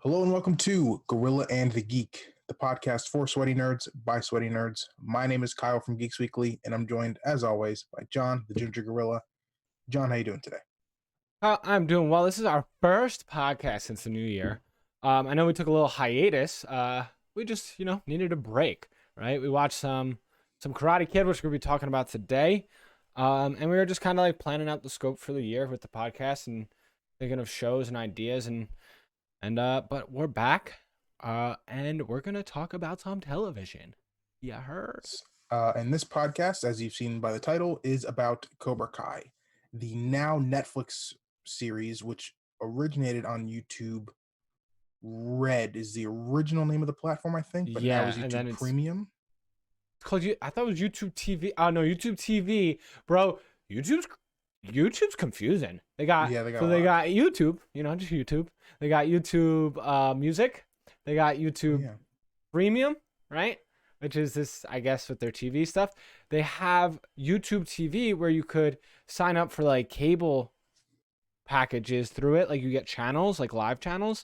Hello and welcome to Gorilla and the Geek, the podcast for sweaty nerds by sweaty nerds. My name is Kyle from Geeks Weekly, and I'm joined, as always, by John, the Ginger Gorilla. John, how you doing today? I'm doing well. This is our first podcast since the new year. I know we took a little hiatus. We just, needed a break, right? We watched some Karate Kid, which we're gonna be talking about today. And we were just kind of like planning out the scope for the year with the podcast and thinking of shows and ideas but we're back. And we're gonna talk about some television. Yeah, heard. And this podcast, as you've seen by the title, is about Cobra Kai, the now Netflix series, which originated on YouTube. Red is the original name of the platform, I think, but now is Yeah, and YouTube then it's Premium. called you. I thought it was YouTube TV. Oh no, YouTube TV, bro. YouTube's confusing. They got Yeah, they got so a they lot. got YouTube, just YouTube. They got YouTube Music. They got Oh, YouTube yeah. Premium, right? Which is this, I guess, with their TV stuff. They have YouTube TV where you could sign up for like cable packages through it. Like you get channels, like live channels.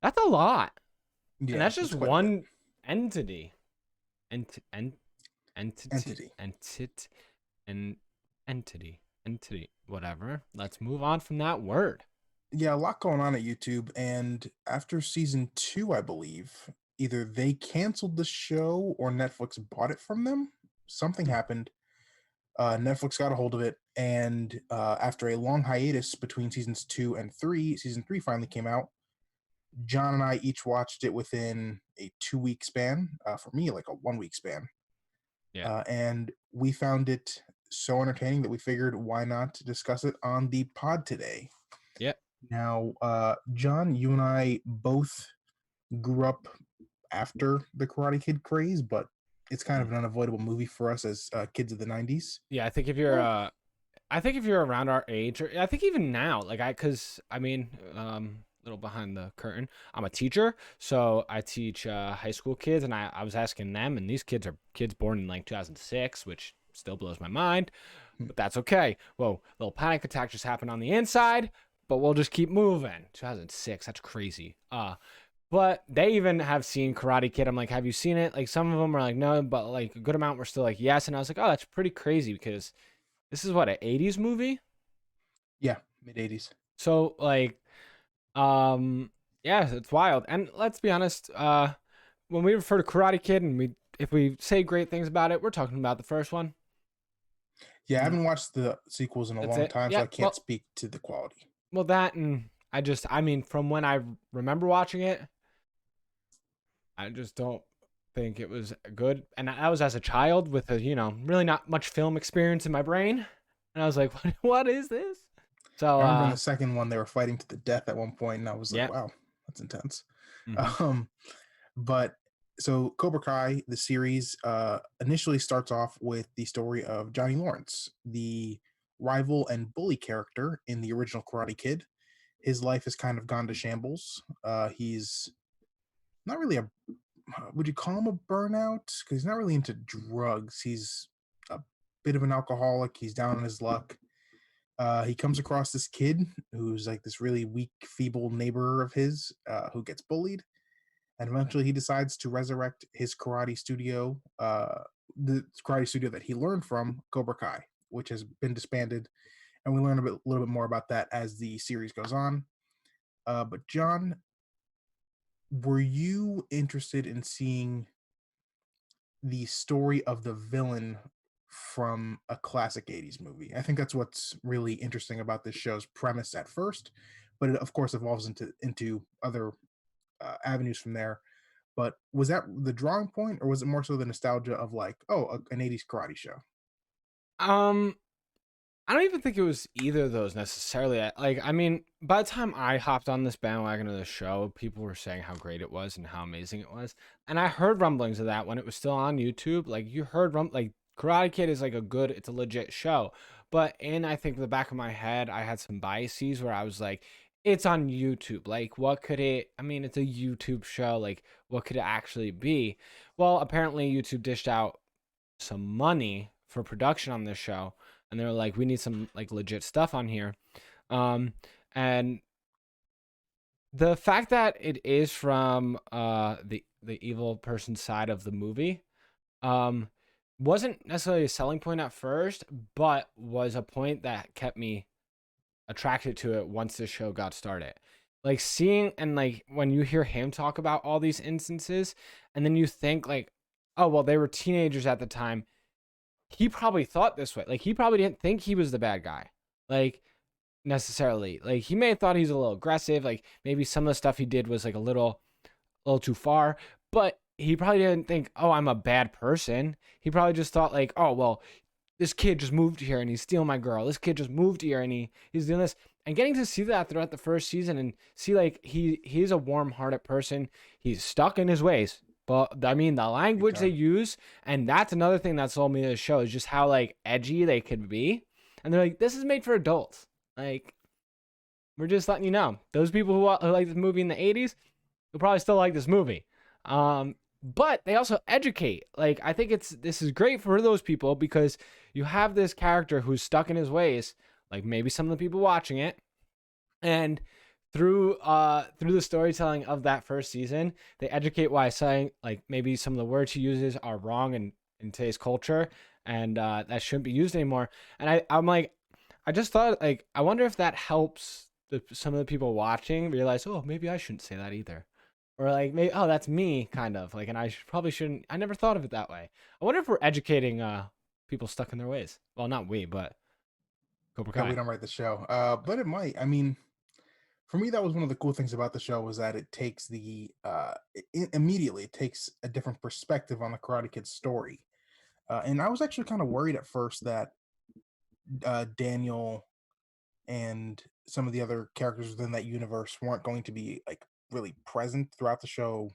That's a lot, and Yeah, that's just it's quite a bit. one entity. Ent- en- Entity. and entity, whatever. Let's move on from that word. Yeah, a lot going on at YouTube. And after season 2, I believe, either they canceled the show or Netflix bought it from them. Something happened. Netflix got a hold of it. And after a long hiatus between seasons 2 and 3, season 3 finally came out. John and I each watched it within a 2-week span. For me, like a 1-week span. Yeah. And we found it so entertaining that we figured why not discuss it on the pod today. Yeah. Now, John, you and I both grew up after the Karate Kid craze, but it's kind of an unavoidable movie for us as kids of the 90s. Yeah, I think if you're around our age, or I think even now, like little behind the curtain, I'm a teacher, so I teach high school kids, and I was asking them, and these kids are kids born in like 2006, which still blows my mind, but that's okay. Whoa, little panic attack just happened on the inside, but we'll just keep moving. 2006, that's crazy. But they even have seen Karate Kid. I'm like, have you seen it? Like some of them are like, no, but like a good amount were still like, yes. And I was like, oh, that's pretty crazy because this is what, an 80s movie? Yeah, mid 80s. So like, yeah, it's wild. And let's be honest, when we refer to Karate Kid and if we say great things about it, we're talking about the first one. Yeah, I And haven't watched the sequels in a that's long it. time, so Yeah. I can't speak to the quality. Well, that and I mean, from when I remember watching it, I just don't think it was good. And I was as a child with really not much film experience in my brain. And I was like, what is this? So, I remember in the second one, they were fighting to the death at one point, and I was like, yeah. wow, that's intense. Mm-hmm. But so Cobra Kai, the series, initially starts off with the story of Johnny Lawrence, the rival and bully character in the original Karate Kid. His life has kind of gone to shambles. He's not really would you call him a burnout? Because he's not really into drugs. He's a bit of an alcoholic. He's down on his luck. He comes across this kid who's like this really weak, feeble neighbor of his who gets bullied. And eventually he decides to resurrect his karate studio, the karate studio that he learned from, Cobra Kai, which has been disbanded. And we learn a little bit more about that as the series goes on. But John, were you interested in seeing the story of the villain from a classic 80s movie? I think that's what's really interesting about this show's premise at first, but it of course evolves into other avenues from there. But was that the drawing point, or was it more so the nostalgia of like, oh, an 80s karate show? Um, I don't even think it was either of those necessarily. I mean, by the time I hopped on this bandwagon of the show, people were saying how great it was and how amazing it was. And I heard rumblings of that when it was still on YouTube. Like you heard like Karate Kid is like it's a legit show. But in I think the back of my head, I had some biases where I was like, it's on YouTube. Like what could it? I mean, it's a YouTube show. Like what could it actually be? Well, apparently YouTube dished out some money for production on this show, and they were like, we need some like legit stuff on here. um and The fact that it is from the evil person side of the movie um wasn't necessarily a selling point at first, but was a point that kept me attracted to it once the show got started. Like seeing and like when you hear him talk about all these instances, and then you think like, oh well, they were teenagers at the time. He probably thought this way. Like he probably didn't think he was the bad guy. Like necessarily. Like he may have thought he's a little aggressive. Like maybe some of the stuff he did was like a little too far, but he probably didn't think, oh, I'm a bad person. He probably just thought like, oh well, this kid just moved here and he's stealing my girl. This kid just moved here and he's doing this. And getting to see that throughout the first season and see like he's a warm-hearted person. He's stuck in his ways. But I mean the Big language they time. use, and that's another thing that sold me to the show is just how like edgy they could be. And they're like, this is made for adults. Like, we're just letting you know. Those people who like this movie in the 80s will probably still like this movie. But they also educate. Like I think this is great for those people because you have this character who's stuck in his ways, like maybe some of the people watching it, and through the storytelling of that first season, they educate why saying like maybe some of the words he uses are wrong in today's culture and that shouldn't be used anymore. And I'm like, I just thought like I wonder if that helps some of the people watching realize, oh, maybe I shouldn't say that either. Or like maybe oh that's me kind of like and probably shouldn't I never thought of it that way. I wonder if we're educating people stuck in their ways. Well, not we, but Cobra Yeah, we Kai. don't write the show, but it might. I mean, for me, that was one of the cool things about the show was that it takes immediately it takes a different perspective on the Karate Kid story. And I was actually kind of worried at first that Daniel and some of the other characters within that universe weren't going to be like really present throughout the show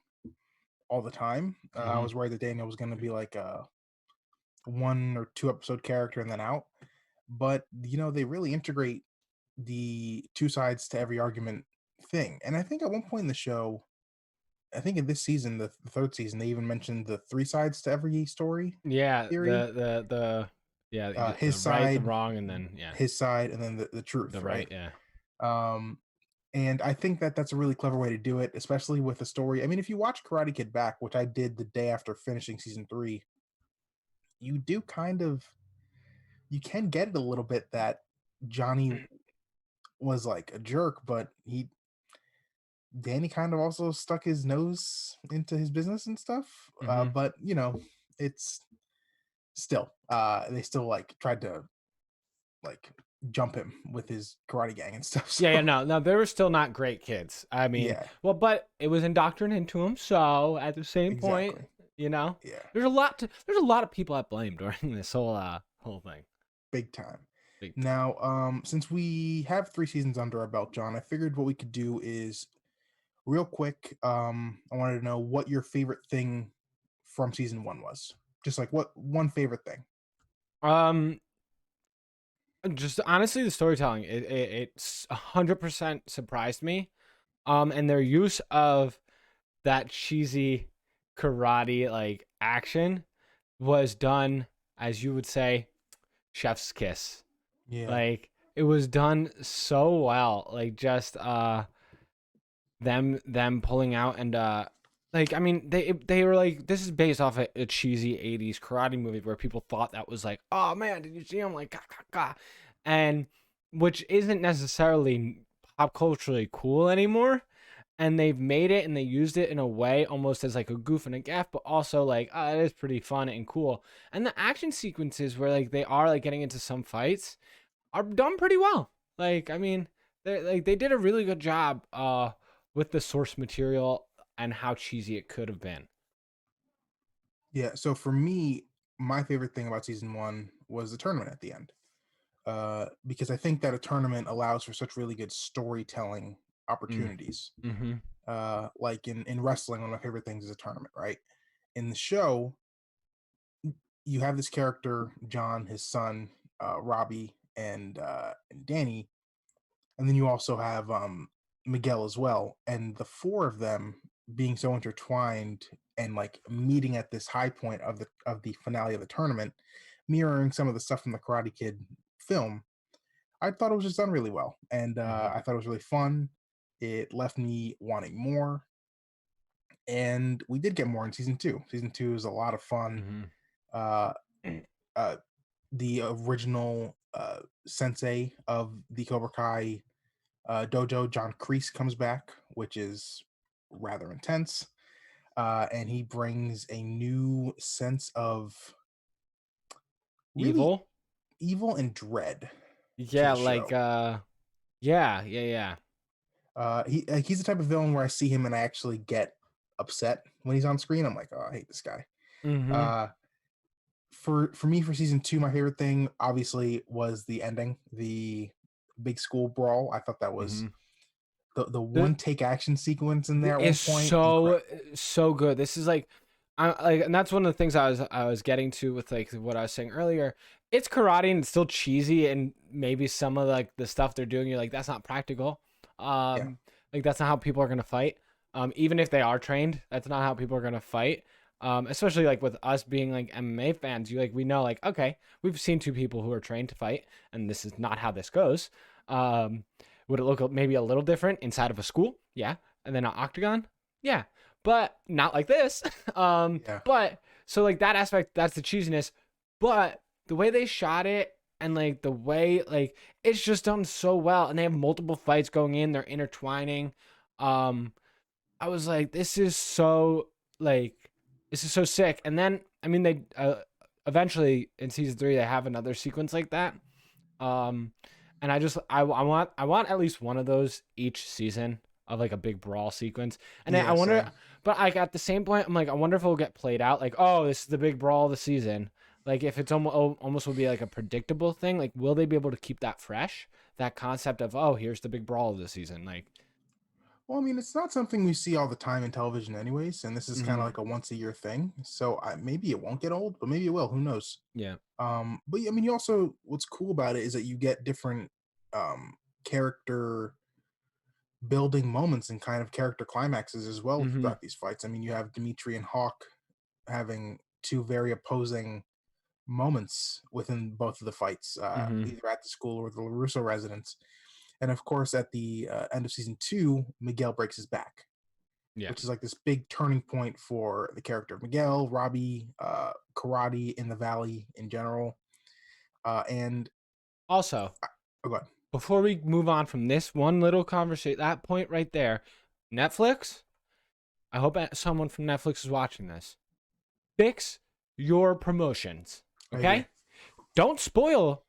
all the time. I Hmm. was worried that Daniel was going to be like a 1 or 2 episode character and then out. But they really integrate the two sides to every argument thing. And I think at one point in the show, I think in this season, the third season, they even mentioned the three sides to every story Yeah, theory. the yeah His the right, the side, wrong, and then yeah his side, and then the the truth, right. right? Yeah. Um, and I think that that's a really clever way to do it, especially with the story. I mean, if you watch Karate Kid back, which I did the day after finishing season three, you do kind of you can get it a little bit that Johnny was like a jerk, but Danny kind of also stuck his nose into his business and stuff. Hmm. But it's still they still like tried to like jump him with his karate gang and stuff. Yeah, yeah, So no, they were still not great kids. I mean, yeah, well, but it was indoctrinated into them. So at the same point, exactly. you know, Yeah, there's a lot of people at blame during this whole thing. big time. Big time. Now, since we have 3 seasons under our belt, John, I figured what we could do is real quick. I wanted to know what your favorite thing from season one was. Just like what one favorite thing. Um, just honestly, the storytelling it's 100% surprised me. And their use of that cheesy karate like action was done as you would say chef's kiss. Yeah. Like it was done so well. Like just them pulling out and like I mean they were like this is based off a cheesy 80s karate movie where people thought that was like, oh man, did you see him like gah, gah, gah. And which isn't necessarily pop culturally cool anymore, and they've made it and they used it in a way almost as like a goof and a gaff, but also like it is pretty fun and cool. And the action sequences where like they are like getting into some fights are done pretty well. Like I mean, they did a really good job with the source material and how cheesy it could have been. Yeah. So for me, my favorite thing about season one was the tournament at the end. Because I think that a tournament allows for such really good storytelling Mm. opportunities. Mm-hmm. Like in wrestling, one of my favorite things is a tournament, right? In the show, you have this character, John, his son, Robbie, and Danny, and then you also have Miguel as well, and the four of them being so intertwined and like meeting at this high point of the finale of the tournament, mirroring some of the stuff from the Karate Kid film. I thought it was just done really well, and Mm-hmm. I thought it was really fun. It left me wanting more, and we did get more in season two. Season two is a lot of fun. Mm-hmm. Uh, uh, the original sensei of the Cobra Kai dojo, John Crease, comes back, which is rather intense. And he brings a new sense of really Evil. evil and dread to Yeah, the like show. yeah. He's the type of villain where I see him and I actually get upset when he's on screen. I'm like, oh, I hate this guy. Mm-hmm. Uh, for me, for season two, my favorite thing obviously was the ending, the big school brawl. I thought that was Mm-hmm. the one take action sequence in there at one Is point, incredible. so good. This is like, I like, and that's one of the things I was getting to with like what I was saying earlier. It's karate and it's still cheesy, and maybe some of like the stuff they're doing, you're like, that's not practical. Yeah. Like that's not how people are gonna fight. Even if they are trained, that's not how people are gonna fight. Especially like with us being like MMA fans, you like we know like okay, we've seen two people who are trained to fight, and this is not how this goes. Um, would it look maybe a little different inside of a school? Yeah. And then an octagon? Yeah. But not like this. Yeah. But so like that aspect, that's the cheesiness. But the way they shot it and like the way like it's just done so well. And they have multiple fights going in, they're intertwining. Um, I was like, this is so sick. And then I mean they eventually in season 3 they have another sequence like that. Um, and I want at least one of those each season of like a big brawl sequence. And then I Yeah. wonder, Same. but like at the same point, I'm like, I wonder if it'll get played out. Like, oh, this is the big brawl of the season. Like if it's almost will be like a predictable thing. Like, will they be able to keep that fresh? That concept of oh, here's the big brawl of the season. Like, Well, I mean, it's not something we see all the time in television, anyways, and this is kind of mm-hmm. like a once a year thing. So maybe it won't get old, but maybe it will. Who knows? Yeah, But I mean, you also what's cool about it is that you get different character building moments and kind of character climaxes as well mm-hmm. throughout these fights. I mean, you have Dimitri and Hawk having two very opposing moments within both of the fights, Mm-hmm. either at the school or the LaRusso residence. And of course, at the end of season two, Miguel breaks his back, Yeah. which is like this big turning point for the character of Miguel, Robbie, karate in the valley in general. And Also, oh, go ahead. before we move on from this one little conversation, that point right there, Netflix. I hope someone from Netflix is watching this. Fix your promotions, I agree. okay? Don't spoil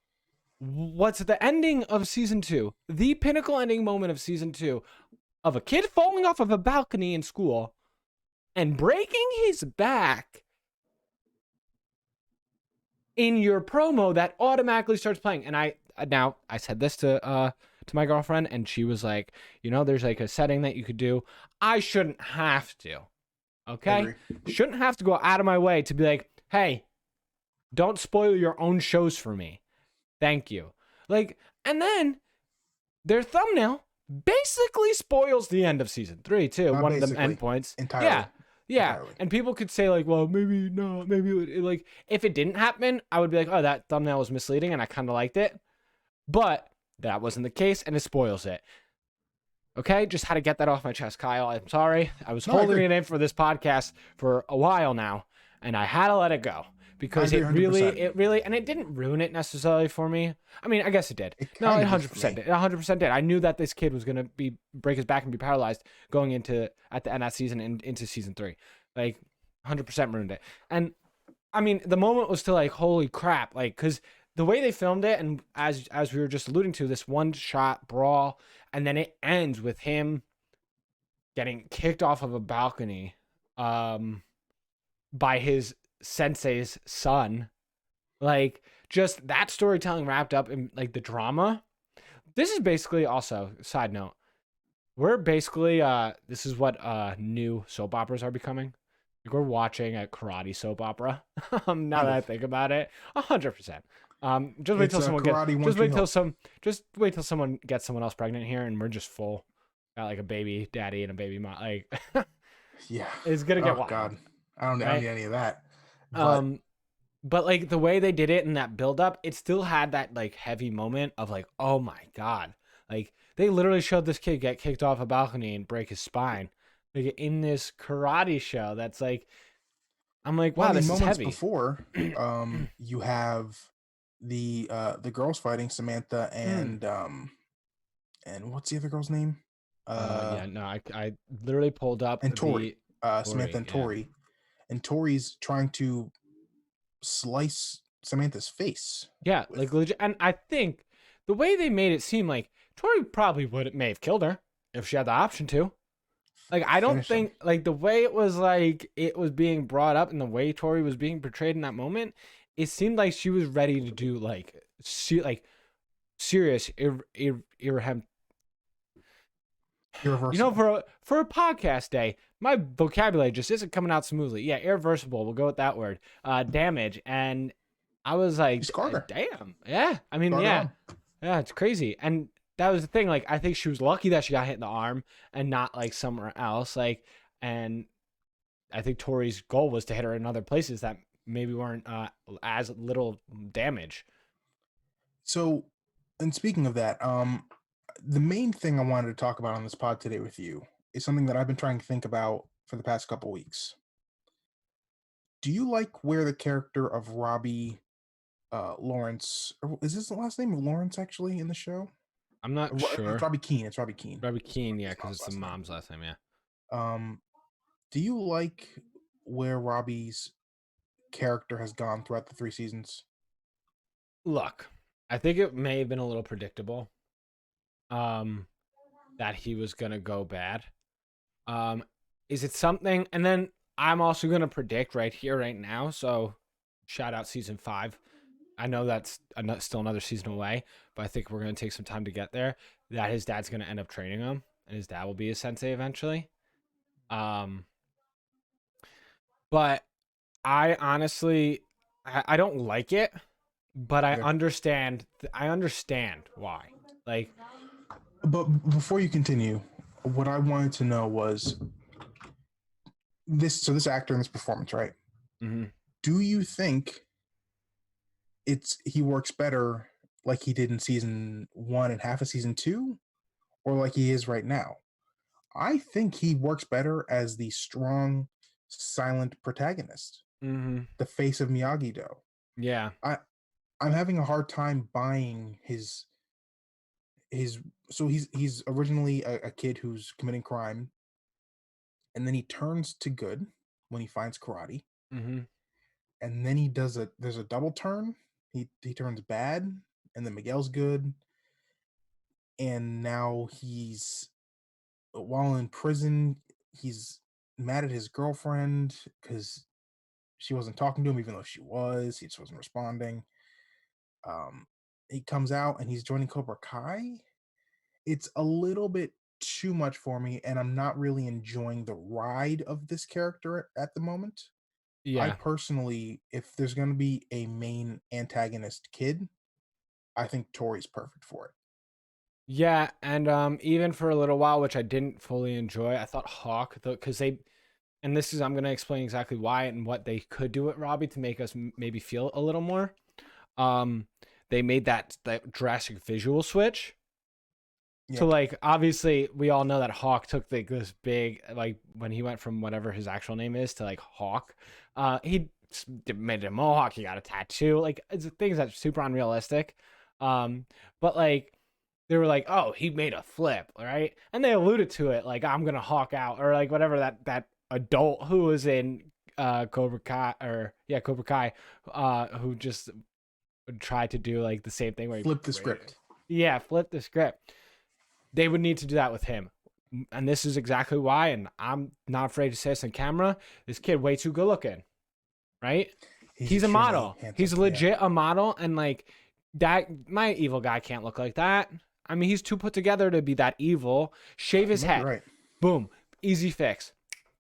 what's at the ending of season 2, the pinnacle ending moment of season 2, of a kid falling off of a balcony in school and breaking his back in your promo that automatically starts playing. And I said this to my girlfriend, and she was like, there's like a setting that you could do. I shouldn't have to. I Okay? agree. Shouldn't have to go out of my way to be like, hey, don't spoil your own shows for me. Thank you. Like, and then their thumbnail basically spoils the end of season 3 too. Not One of them basically, endpoints. entirely. Yeah. Yeah. Entirely. And people could say like, well, maybe no, maybe like if it didn't happen, I would be like, oh, that thumbnail was misleading and I kind of liked it. But that wasn't the case and it spoils it. Okay, just had to get that off my chest, Kyle. I'm sorry. I was No, I holding agree. it in for this podcast for a while now, and I had to let it go I because agree it 100%. really, and it didn't ruin it necessarily for me. I mean, I guess it did. It No, kind it of did for 100% me. did. It 100% did. I knew that this kid was gonna break his back and be paralyzed going into at the end of that season and into season 3. Like, 100% ruined it. And I mean, the moment was still like, holy crap, like because the way they filmed it, and as we were just alluding to, this one shot brawl, and then it ends with him getting kicked off of a balcony by his sensei's son. Like, just that storytelling wrapped up in like the drama. This is basically also, side note, we're basically this is what new soap operas are becoming. Like, we're watching a karate soap opera. Now Kind that I of. think about it, 100%. Just wait It's till someone karate one tree hill. just wait till someone gets someone else pregnant here, and we're just full. Got like a baby daddy and a baby mom. Like, Yeah. it's gonna get Oh wild, God. I don't right? need any of that. But Um, but like the way they did it in that build up, it still had that like heavy moment of like, oh my God, Like they literally showed this kid get kicked off a balcony and break his spine, like in this karate show. That's like, I'm like, Well, wow, I mean, this is moments heavy. before, you have the girls fighting Samantha Mm. and what's the other girl's name? Yeah, no, I literally pulled up And Tori, the Samantha Tori. and Yeah, Tori, and Tori's trying to slice Samantha's face yeah, with like legit. And I think the way they made it seem like Tori probably may have killed her if she had the option to. Like I don't finishing. think like the way it was like it was being brought up and the way Tori was being portrayed in that moment, it seemed like she was ready to do like serious Irreversible. for a podcast day, my vocabulary just isn't coming out smoothly. Yeah, irreversible. We'll go with that word. Damage, and I was She like, scarred her. damn. Yeah, I mean, Scarred her yeah, arm. yeah, it's crazy. And that was the thing. Like, I think she was lucky that she got hit in the arm and not like somewhere else. Like, and I think Tori's goal was to hit her in other places that maybe weren't as little damage. So, and speaking of that, the main thing I wanted to talk about on this pod today with you is something that I've been trying to think about for the past couple weeks. Do you like where the character of Robbie Lawrence, or is this the last name of Lawrence actually in the show? I'm not It's sure. Robbie Keene. It's Robbie Keene. Robbie Keene, yeah, His because mom's it's the last name. mom's last name. Yeah. Um, do you like where Robbie's character has gone throughout the 3 seasons? Look, I think it may have been a little predictable. Um, that he was gonna go bad. Um, is it something? And then I'm also gonna predict right here, right now. So, shout out season 5. I know that's still another season away, but I think we're gonna take some time to get there. That his dad's gonna end up training him, and his dad will be his sensei eventually. Um, but I honestly, I don't like it, but I Okay. understand. I understand why. Like, But before you continue, what I wanted to know was this. So this actor in this performance, right? mm-hmm. Do you think he works better like he did in season 1 and half of season 2, or like he is right now? I think he works better as the strong, silent protagonist, Mm-hmm. the face of Miyagi-Do. Yeah. I'm having a hard time buying his. So he's originally a kid who's committing crime, and then he turns to good when he finds karate, Mm-hmm. and then there's a double turn. He turns bad, and then Miguel's good, and now he's while in prison, he's mad at his girlfriend because she wasn't talking to him, even though she was. He just wasn't responding. Um, he comes out and he's joining Cobra Kai. It's a little bit too much for me, and I'm not really enjoying the ride of this character at the moment. I Yeah. personally, if there's going to be a main antagonist kid, I think Tori's perfect for it. Yeah, and even for a little while, which I didn't fully enjoy, I thought Hawk, because and this is, I'm gonna explain exactly why and what they could do with Robbie to make us maybe feel a little more. Um, they made that drastic visual switch. So Yeah, like obviously we all know that Hawk took this big, like when he went from whatever his actual name is to like Hawk, he made a mohawk, he got a tattoo, like it's things that's super unrealistic. But like they were like, oh, he made a flip, right? And they alluded to it, like I'm gonna hawk out, or like whatever that adult who was in Cobra Kai, or yeah, Cobra Kai, who just tried to do like the same thing where he flip the script. yeah, flip the script. They would need to do that with him. And this is exactly why, and I'm not afraid to say this on camera, this kid way too good looking, right? He's He's a extremely model. handsome. He's legit a model, and like that, my evil guy can't look like that. I mean, he's too put together to be that evil. Shave his You might be head. right. Boom. Easy fix.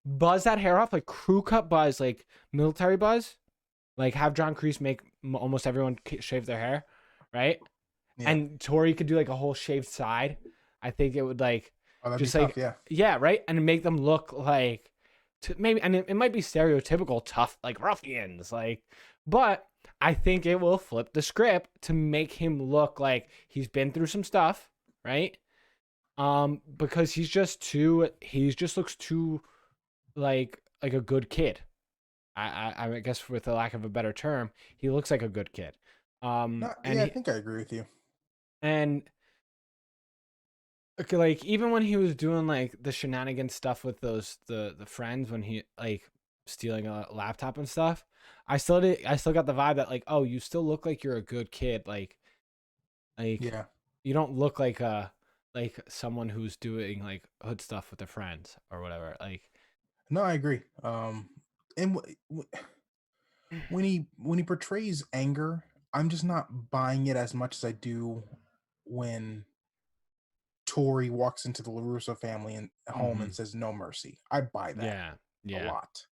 Buzz that hair off, like crew cut buzz, like military buzz. Like have John Crease make almost everyone shave their hair, right? Yeah. And Tori could do like a whole shaved side. I think it would like Oh, that'd just be like tough, yeah. yeah, right, and make them look like maybe, and it might be stereotypical tough like ruffians, like, but I think it will flip the script to make him look like he's been through some stuff, right? Because he just looks too like a good kid. I guess for the lack of a better term, he looks like a good kid. No, And yeah, I think I agree with you. and okay, like even when he was doing like the shenanigan stuff with the friends when he like stealing a laptop and stuff, I still got the vibe that like, oh, you still look like you're a good kid. Like Yeah. you don't look like someone who's doing like hood stuff with their friends or whatever. Like No, I agree. And when he portrays anger, I'm just not buying it as much as I do when Tori walks into the LaRusso family and home mm-hmm. and says no mercy. I buy that Yeah, a yeah. lot.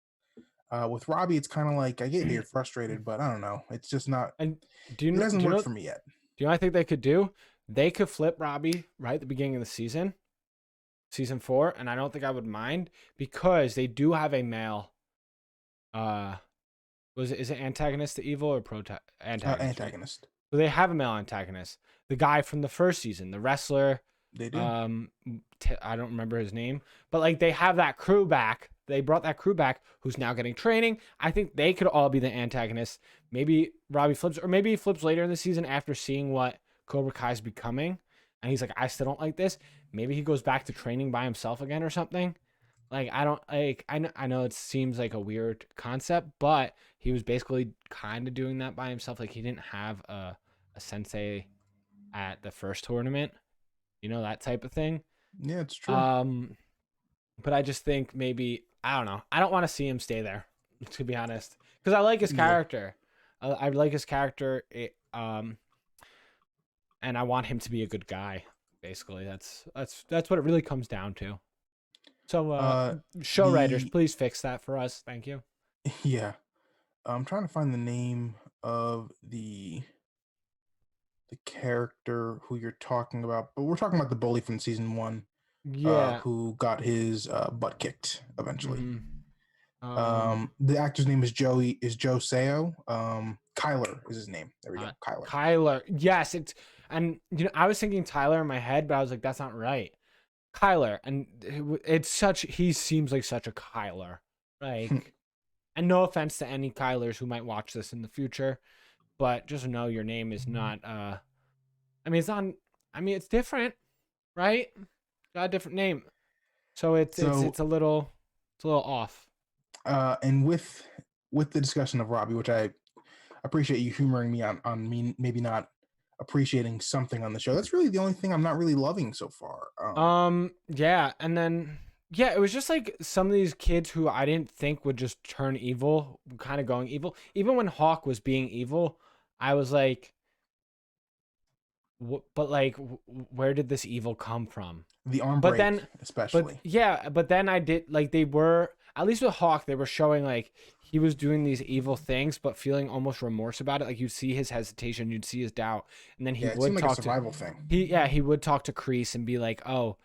With Robbie, it's kind of like I get that you're frustrated, but I don't know. It's just not. And It do hasn't you worked know for me yet. what I think they could do? They could flip Robbie right at the beginning of the season 4, and I don't think I would mind because they do have a male. Uh, is it antagonist to evil or antagonist? Right. Antagonist. So they have a male antagonist, the guy from the first season, the wrestler. They do. Um, I don't remember his name, but like they have that crew back. They brought that crew back, who's now getting training. I think they could all be the antagonists. Maybe Robbie flips, or maybe he flips later in the season after seeing what Cobra Kai's becoming, and he's like, I still don't like this. Maybe he goes back to training by himself again or something. Like I don't like I know it seems like a weird concept, but he was basically kind of doing that by himself. Like he didn't have a sensei at the first tournament, that type of thing. Yeah, it's true. Um, but I just think maybe I don't know. I don't want to see him stay there, to be honest, because I like his Yeah. character. I like his character. And I want him to be a good guy. Basically, that's what it really comes down to. So, show writers, The please fix that for us. Thank you. yeah. I'm trying to find the name of the character who you're talking about, but we're talking about the bully from season one, Yeah. who got his butt kicked eventually. Mm-hmm. Um, The actor's name is Joe Sao. Kyler is his name. There we go, Kyler. Kyler. Yes, and I was thinking Tyler in my head, but I was like, that's not right. Kyler, and he seems like such a Kyler, like, and no offense to any Kylers who might watch this in the future, but just know your name is not. I mean, it's on. I mean, it's different, right? Got a different name, so So, it's a little off. and with the discussion of Robbie, which I appreciate you humoring me on me maybe not appreciating something on the show. That's really the only thing I'm not really loving so far. Yeah, and then yeah, it was just like some of these kids who I didn't think would just turn evil, kind of going evil. Even when Hawk was being evil, I was like, but like, where did this evil come from? The arm But break, then, but especially. yeah, but then I did like they were at least with Hawk, they were showing like he was doing these evil things, but feeling almost remorse about it. Like you'd see his hesitation, you'd see his doubt, and then he Yeah, it seemed would like a talk to survival thing. he would talk to Crease and be like, oh,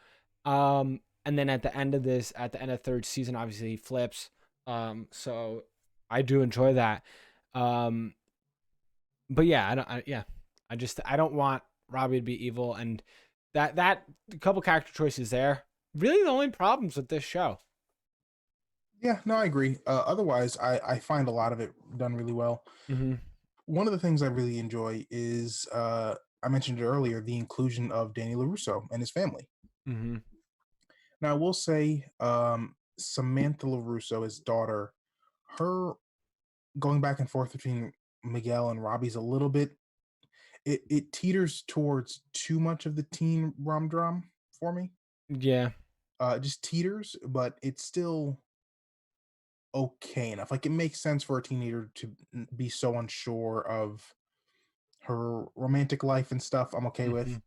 and then at the end of third season, obviously he flips. So I do enjoy that. Um, but yeah, I don't want Robbie to be evil, and that couple character choices there. Really, the only problems with this show. Yeah, no, I agree. Otherwise, I find a lot of it done really well. Mm-hmm. One of the things I really enjoy is I mentioned it earlier, the inclusion of Danny LaRusso and his family. Mm-hmm. Now, I will say, Samantha LaRusso, his daughter, her going back and forth between Miguel and Robbie's a little bit. It teeters towards too much of the teen rom dram for me. Yeah. Just teeters, but it's still okay enough. Like it makes sense for a teenager to be so unsure of her romantic life and stuff. I'm okay Mm-hmm. with.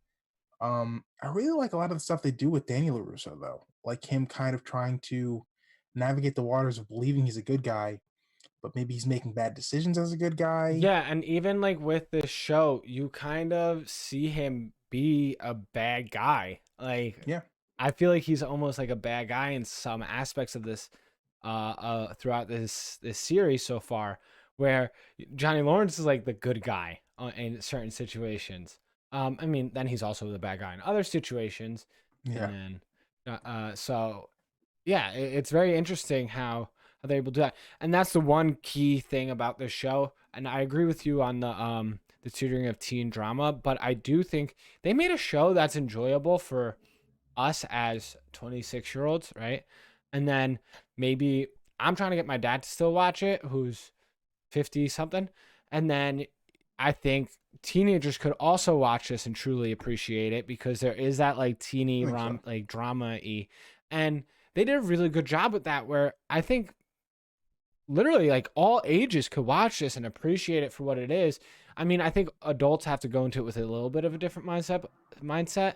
I really like a lot of the stuff they do with Daniel LaRusso though, like him kind of trying to navigate the waters of believing he's a good guy, but maybe he's making bad decisions as a good guy. Yeah, and even like with this show, you kind of see him be a bad guy. Like Yeah, I feel like he's almost like a bad guy in some aspects of this throughout this series so far, where Johnny Lawrence is like the good guy in certain situations. I mean, then he's also the bad guy in other situations. Yeah. and then so yeah, it's very interesting how they're able to do that, and that's the one key thing about this show. And I agree with you on the tutoring of teen drama, but I do think they made a show that's enjoyable for us as 26-year-olds, right? And then maybe I'm trying to get my dad to still watch it, who's 50 something. And then I think teenagers could also watch this and truly appreciate it because there is that like I teeny think so. like drama y. And they did a really good job with that, where I think literally like all ages could watch this and appreciate it for what it is. I mean, I think adults have to go into it with a little bit of a different mindset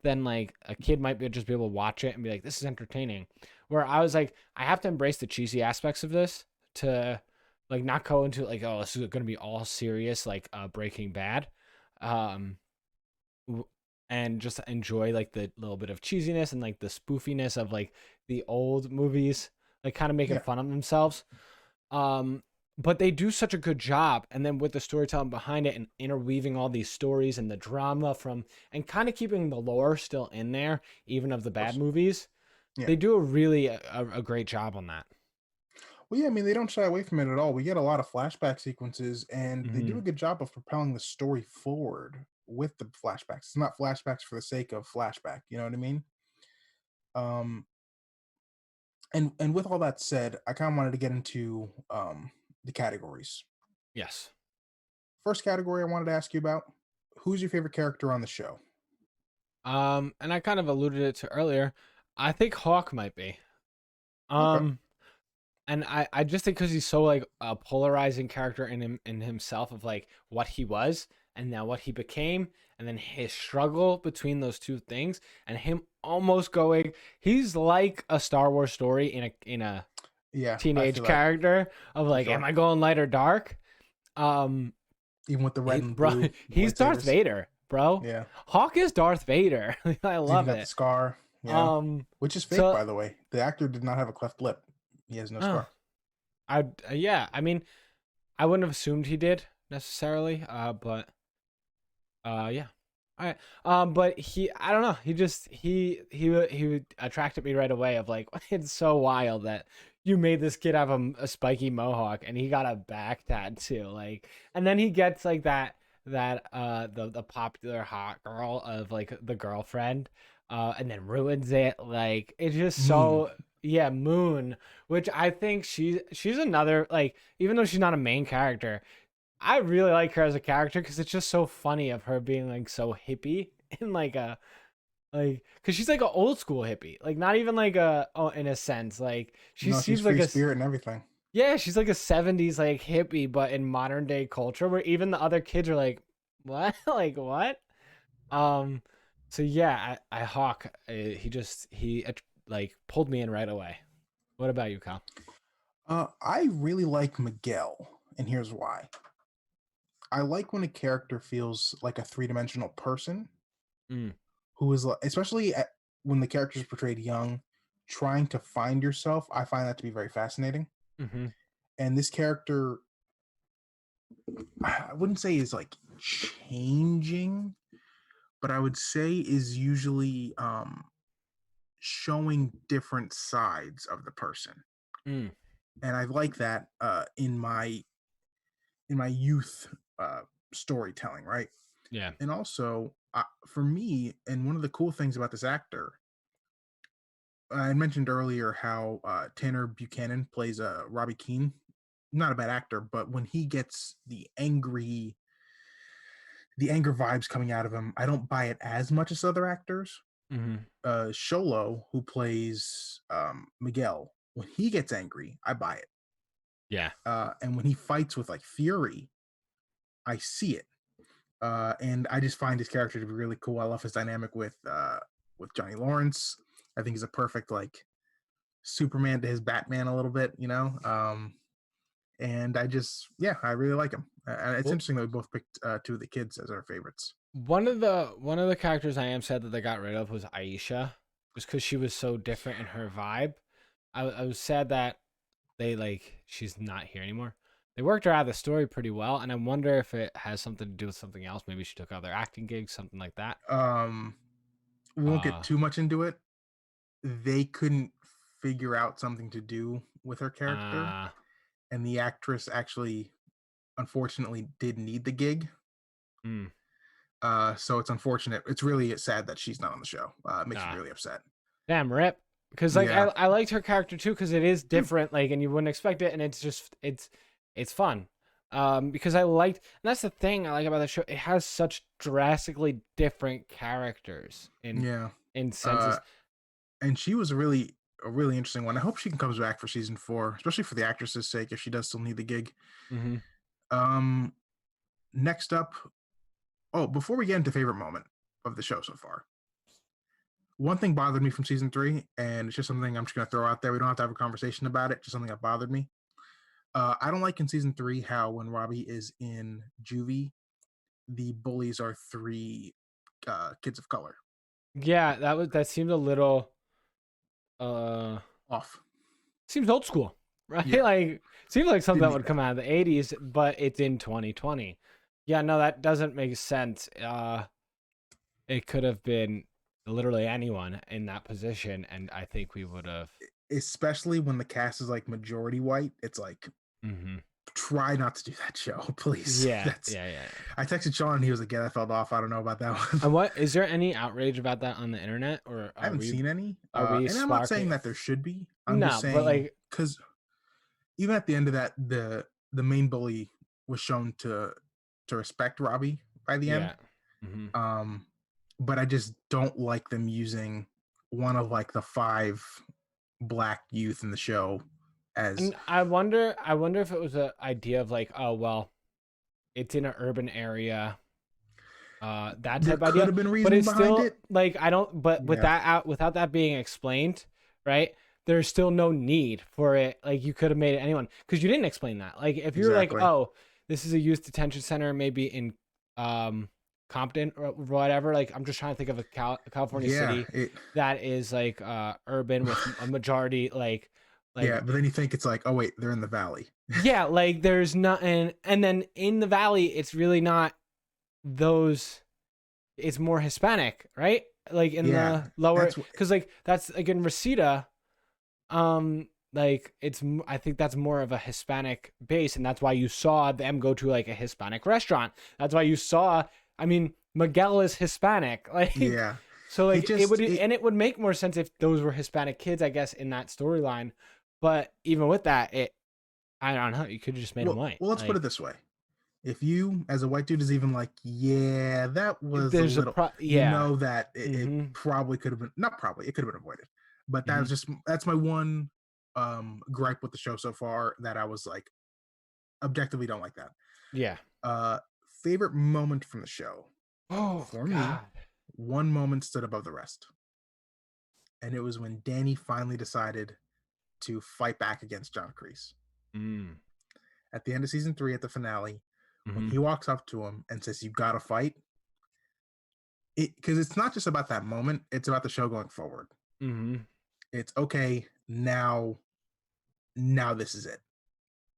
than like a kid might just be able to watch it and be like, this is entertaining. Where I was like, I have to embrace the cheesy aspects of this to like not go into like, oh, this is gonna be all serious like Breaking Bad. Um and just enjoy like the little bit of cheesiness and like the spoofiness of like the old movies, like kind of making Yeah. fun of themselves. um, but they do such a good job, and then with the storytelling behind it and interweaving all these stories and the drama from and kind of keeping the lore still in there, even of the Of bad course. movies. Yeah. They do a really a great job on that. Well, yeah, I mean, they don't shy away from it at all. We get a lot of flashback sequences, and they do Hmm. a good job of propelling the story forward with the flashbacks. It's not flashbacks for the sake of flashback. You know what I mean? Um, and with all that said, I kind of wanted to get into the categories. Yes. First category I wanted to ask you about: who's your favorite character on the show? And I kind of alluded it to earlier. I think Hawk might be. Okay. Um, and I just think because he's so like a polarizing character in himself of like what he was and now what he became, and then his struggle between those two things, and him almost going, he's like a Star Wars story in a Yeah, I teenage feel that character of for like, am sure. I going light or dark? Um, Even with the red and bro, blue he's Darth lightsabers. Vader, bro. Yeah. Hawk is Darth Vader. I He's even love got the it. scar. Yeah. Um, Which is fake, so by the way. The actor did not have a cleft lip. He has no uh, scar. yeah, I mean, I wouldn't have assumed he did necessarily, but yeah. All right. But I don't know. He just he attracted me right away. Of like, it's so wild that you made this kid have a spiky mohawk and he got a back tattoo. Like, and then he gets like the popular hot girl of like the girlfriend, and then ruins it. Like, it's just Moon. so yeah, Moon, which I think she's another like, even though she's not a main character, I really like her as a character because it's just so funny of her being like so hippie and like a like because she's like an old school hippie, like not even like a oh in a sense like she No, she's seems like free a spirit and everything. yeah, she's like a 70s like hippie but in modern day culture where even the other kids are like what like what um so yeah, I Hawk, he like pulled me in right away. What about you, Kyle? I really like Miguel, and here's why. I like when a character feels like a three-dimensional person Mm, who is, especially when the character is portrayed young, trying to find yourself. I find that to be very fascinating. mm-hmm. And this character, I wouldn't say is like changing, but I would say is usually showing different sides of the person, Mm, and I like that in my youth uh, storytelling, right? yeah. And also, for me, and one of the cool things about this actor, I mentioned earlier how Tanner Buchanan plays Robbie Keane. Not a bad actor, but when he gets the anger vibes coming out of him, I don't buy it as much as other actors. Mm-hmm. Sholo, who plays Miguel, when he gets angry, I buy it. Yeah. And when he fights with like fury, I see it. And I just find his character to be really cool. I love his dynamic with Johnny Lawrence. I think he's a perfect like Superman to his Batman a little bit, you know. And I really like him. It's Well, interesting that we both picked two of the kids as our favorites. one of the characters I am sad that they got rid of was Aisha, just because she was so different in her vibe. I was sad that they like she's not here anymore. They worked her out of the story pretty well, and I wonder if it has something to do with something else. Maybe she took other acting gigs, something like that. Um, we won't get Uh, too much into it. They couldn't figure out something to do with her character, uh, and the actress actually, unfortunately, did need the gig. mm, So it's unfortunate. It's really sad that she's not on the show. It makes me nah. really upset. Damn, rip. Because like Yeah, I liked her character too, because it is different, like, and you wouldn't expect it, and it's just it's fun. Because I liked, and that's the thing I like about the show. It has such drastically different characters yeah. in Uh, senses. and she was a really interesting one. I hope she can comes back for season 4, especially for the actress's sake if she does still need the gig. Mm-hmm. Um, next up, oh, before we get into favorite moment of the show so far, one thing bothered me from season 3, and it's just something I'm just gonna throw out there. We don't have to have a conversation about it. Just something that bothered me. I don't like in season 3 how when Robbie is in juvie, the bullies are 3 kids of color. Yeah, that seemed a little uh Off. seems old school, right? Yeah, Like seems like something didn't that need would come that. out of the 80s, but it's in 2020. Yeah, no, that doesn't make sense. It could have been literally anyone in that position, and I think we would have. Especially when the cast is like majority white. It's like, Mm-hmm. try not to do that show, please. Yeah, That's yeah, yeah. I texted Sean and he was like, yeah, that felt off. I don't know about that one. And what is there any outrage about that on the internet, or I haven't seen any. are we And I'm not sparking? saying that there should be. I'm just No, but saying like, because even at the end of that, the main bully was shown to respect Robbie by the yeah. end. Mm-hmm. Um, but I just don't like them using one of like the 5 black youth in the show as And I wonder if it was an idea of like, oh well, it's in an urban area, that there type could idea. have been But reasoning it's behind still it. like I don't. But with Yeah, that out, without that being explained, right? There's still no need for it. Like you could have made it anyone because you didn't explain that. Like if you were like, exactly. oh, this is a youth detention center, maybe in um Compton or whatever. Like I'm just trying to think of a California Yeah, city it. that is like urban with a majority like Yeah, but then you think it's like, oh wait, they're in the valley. yeah, like there's not, and then in the valley it's really not those, it's more Hispanic, right? Like in Yeah, the lower, that's because like that's like in Reseda, like I think that's more of a Hispanic base, and that's why you saw them go to like a Hispanic restaurant. That's why you saw, I mean, Miguel is Hispanic, like yeah. so It like it just would, it and it would make more sense if those were Hispanic kids, I guess, in that storyline. But even with that, it, I don't know, you could have just made them well, white. well, let's put it Like this way: if you, as a white dude, is even like, yeah, that was a there's a little, pro, yeah. that it Mm-hmm. probably could have been, not probably, it could have been avoided. But Mm-hmm. that's my one gripe with the show so far, that I was like, objectively don't like that. Yeah. Uh, favorite moment from the show Oh for me, God. one moment stood above the rest, and it was when Danny finally decided to fight back against John Crease Mm. at the end of season 3 at the finale. When Mm-hmm. he walks up to him and says, "You gotta fight," because it's not just about that moment; it's about the show going forward. Mm-hmm. It's okay now. Now this is it.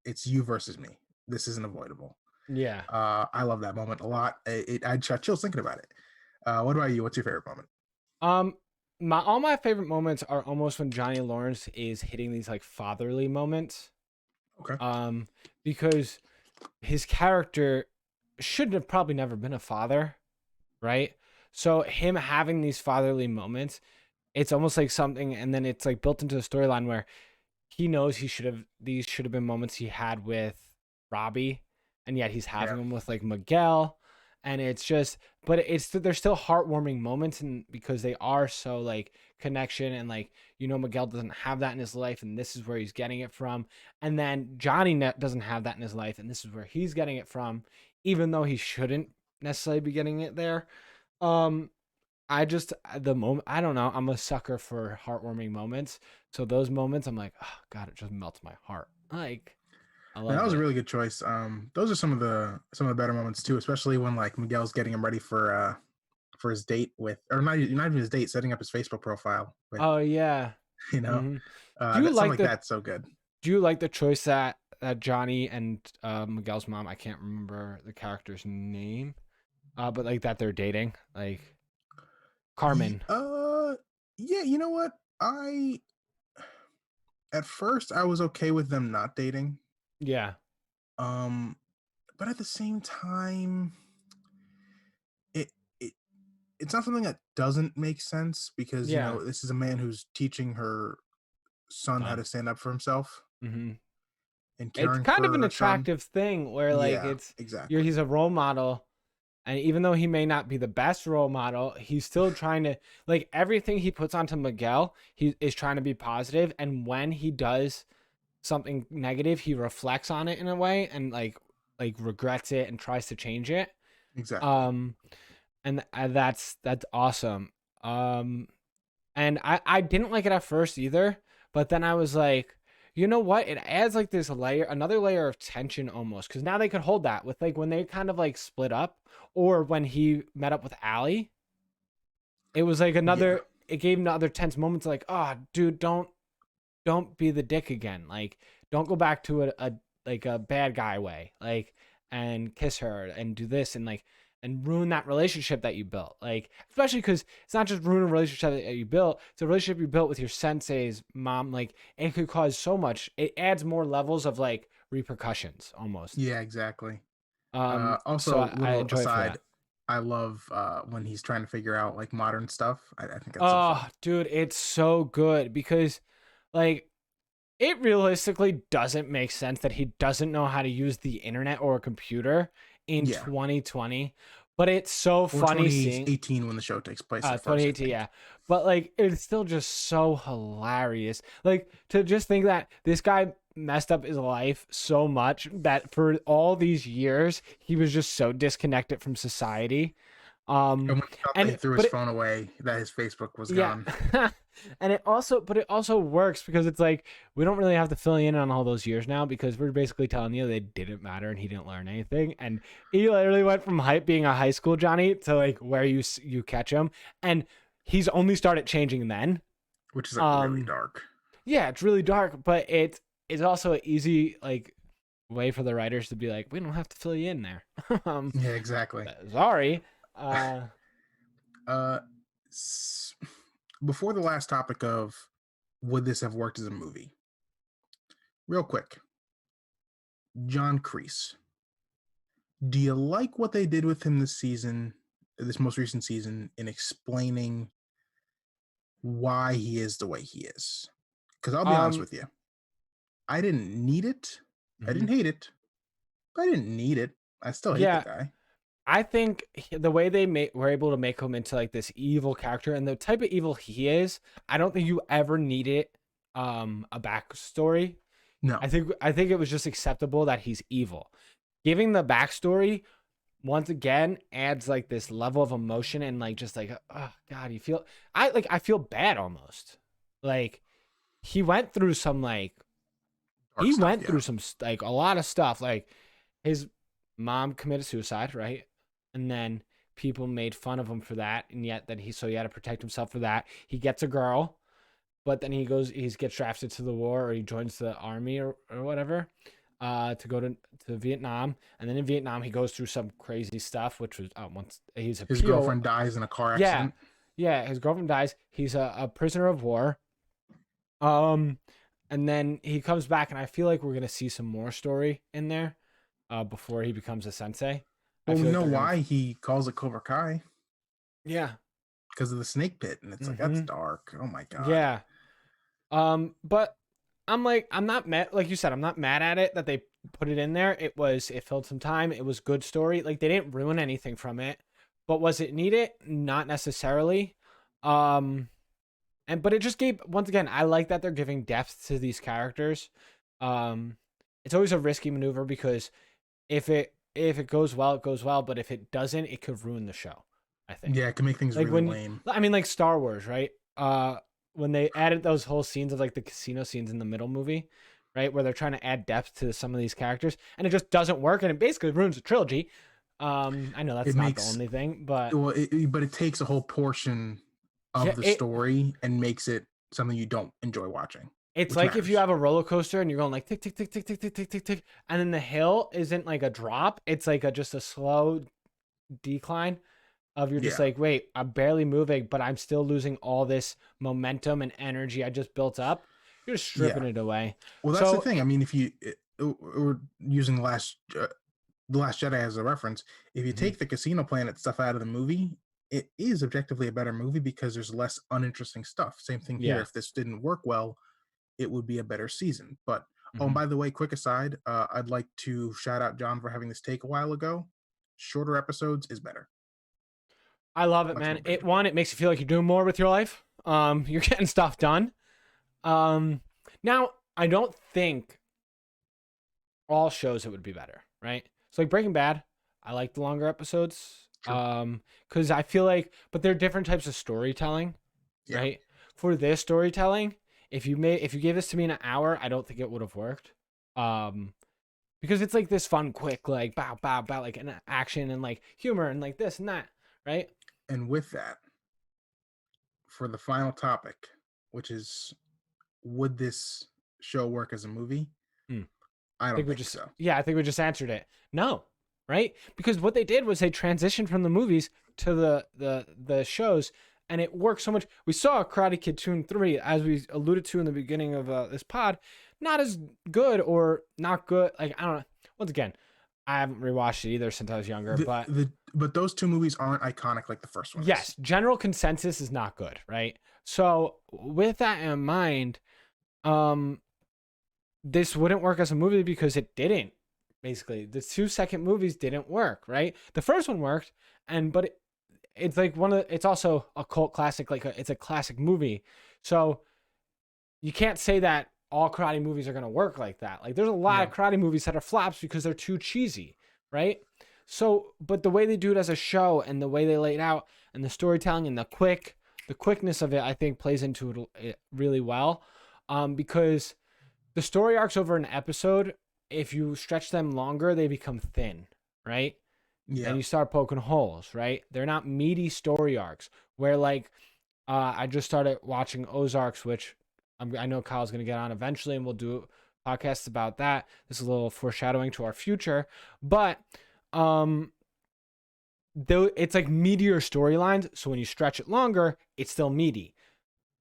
It's you versus me. This isn't avoidable. Yeah. I love that moment a lot. I got chills thinking about it. What about you? What's your favorite moment? Um, my all my favorite moments are almost when Johnny Lawrence is hitting these like fatherly moments. Okay. Um, because his character should have probably never been a father, right? So him having these fatherly moments, it's almost like something, and then it's like built into the storyline where he knows he should have, these should have been moments he had with Robbie, and yet he's having Yeah. them with like Miguel, and it's just, but it's, they're still heartwarming moments, and because they are so like connection, and like, you know, Miguel doesn't have that in his life, and this is where he's getting it from, and then Johnny doesn't have that in his life, and this is where he's getting it from, even though he shouldn't necessarily be getting it there. Um, I just, the moment, I don't know, I'm a sucker for heartwarming moments. So those moments, I'm like, oh God, it just melts my heart. Like, I And that loved was a it. really good choice. Those are some of the better moments too, especially when like Miguel's getting him ready for his date with, or not even his date, setting up his Facebook profile with, Oh yeah. you know, hmm Do you that something like like the, that's so good. do you like the choice that Johnny and Miguel's mom, I can't remember the character's name, but like that they're dating, like. Carmen. Yeah, you know what? I At first I was okay with them not dating. Yeah. Um, but at the same time, it it it's not something that doesn't make sense because Yeah. this is a man who's teaching her son how Done. to stand up for himself Mm-hmm. and It's caring kind of for an her son. attractive thing where like Yeah, he's exactly. a role model, and even though he may not be the best role model, he's still trying to, like, everything he puts onto Miguel, he is trying to be positive, and when he does something negative, he reflects on it in a way and like regrets it and tries to change it. Exactly. Um and that's awesome. Um and I didn't like it at first either, but then I was like, you know what? It adds like this layer, another layer of tension almost, because now they could hold that with like when they kind of like split up, or when he met up with Allie. It was like Yeah, another. It gave another tense moments. Like, oh, dude, don't be the dick again. Like, don't go back to a like a bad guy way. Like, and kiss her and do this and like and ruin that relationship that you built. Like, especially because it's not just ruin a relationship that you built; it's a relationship you built with your sensei's mom. Like, it could cause so much. It adds more levels of like repercussions almost. yeah, exactly. So Also, I little enjoy it for aside, that. I love when he's trying to figure out like modern stuff. I think that's so Oh, fun. dude, it's so good because like it realistically doesn't make sense that he doesn't know how to use the internet or a computer in Yeah, 2020. But it's so or funny seeing 2018 when the show takes place at first, I 2018, think. yeah. But like it's still just so hilarious. Like to just think that this guy messed up his life so much that for all these years he was just so disconnected from society. And Um when he thought that he and threw his but phone away, that his Facebook was Yeah. gone. And it also works because it's like we don't really have to fill you in on all those years now because we're basically telling you they didn't matter and he didn't learn anything. And he literally went from hype being a high school Johnny to like where you catch him, and he's only started changing then. Which is like really Um dark. yeah, it's really dark, but it's also an easy like way for the writers to be like, we don't have to fill you in there. um Yeah, exactly. Sorry. uh Uh, s- Before the last topic of would this have worked as a movie? Real quick, John Crease. Do you like what they did with him this season, this most recent season, in explaining why he is the way he is? Because I'll be honest um with you, I didn't need it. I didn't mhm. hate it, but I didn't need it. I still hate the Yeah, guy. I think the way were able to make him into like this evil character and the type of evil he is, I don't think you ever needed a backstory. No, I think it was just acceptable that he's evil. Giving the backstory once again adds like this level of emotion and like just like oh god, I feel bad almost. Like he went through some like dark he stuff. went Yeah, through some like a lot of stuff. Like his mom committed suicide, right? And then people made fun of him for that, and yet then he had to protect himself for that. He gets a girl, but then he gets drafted to the war, or he joins the army or whatever, to go to Vietnam. And then in Vietnam he goes through some crazy stuff, which was once he's a his PO. girlfriend dies in a car Yeah, accident. yeah, his girlfriend dies. He's a prisoner of war. Um, and then he comes back, and I feel like we're gonna see some more story in there, before he becomes a sensei. I Well, we feel like know they're gonna, why he calls it Cobra Kai yeah, because of the snake pit, and it's like that's mm-hmm, dark. Oh my god. yeah. But I'm not mad. Like you said, I'm not mad at it that they put it in there. It filled some time. It was good story. Like they didn't ruin anything from it. But was it needed? Not necessarily. Um, but it just gave, once again, I like that they're giving depth to these characters. Um, it's always a risky maneuver because if it goes well, it goes well. But if it doesn't, it could ruin the show, I think. Yeah, it can make things Like really when lame. I mean like Star Wars, right? When they added those whole scenes of like the casino scenes in the middle movie, right? Where they're trying to add depth to some of these characters and it just doesn't work and it basically ruins the trilogy. I know It that's not the makes only thing, but well, but it takes a whole portion yeah, of the story and makes it something you don't enjoy watching, it's which like if you matters. have a roller coaster and you're going like tick tick tick tick tick tick tick tick tick, and then the hill isn't like a drop, it's like just a slow decline. of you're just Yeah. like, wait, I'm barely moving, but I'm still losing all this momentum and energy I just built up. You're just stripping Yeah. it away. Well, that's the So thing. I mean, if we're using the Last Jedi as a reference, if you Mhm. take the Casino Planet stuff out of the movie, it is objectively a better movie because there's less uninteresting stuff. Same thing here. Yeah. If this didn't work well, it would be a better season. But oh, and Mhm. by the way, quick aside, I'd like to shout out John for having this take a while ago. Shorter episodes is better. I love it, Much man. more It predictable. one, it makes you feel like you're doing more with your life. You're getting stuff done. Um, Now I don't think all shows it would be better, right? So like Breaking Bad, I like the longer episodes. True. Because I feel like, but they're different types of storytelling, Yeah. right? For this storytelling, if you gave this to me in an hour, I don't think it would have worked. Um, because it's like this fun, quick, like bow, bow, bow, like an action and like humor and like this and that, right? And with that, for the final topic, which is would this show work as a movie? Hmm. I I don't think we think just so. yeah, I think we just answered it. No, right? Because what they did was they transitioned from the movies to the shows, and it worked so much. We saw Karate Kid 2 and 3, as we alluded to in the beginning of this pod, not as good or not good. Like I don't know. Once again, I haven't rewatched it either since I was younger, but But those two movies aren't iconic like the first one is. yes, general consensus is not good, right? So with that in mind, um, this wouldn't work as a movie because it didn't. Basically, the two second movies didn't work, right? The first one worked, and but it's like it's also a cult classic, like it's a classic movie. So you can't say that all karate movies are gonna work like that. Like there's a lot Yeah. of karate movies that are flops because they're too cheesy, right? So, but the way they do it as a show and the way they lay it out and the storytelling and the quickness of it, I think plays into it really well, because the story arcs over an episode, if you stretch them longer, they become thin, right? And Yeah. you start poking holes, right? They're not meaty story arcs where like I just started watching Ozarks, which I know Kyle's going to get on eventually, and we'll do podcasts about that. This is a little foreshadowing to our future, but um, though it's like meatier storylines. So when you stretch it longer, it's still meaty.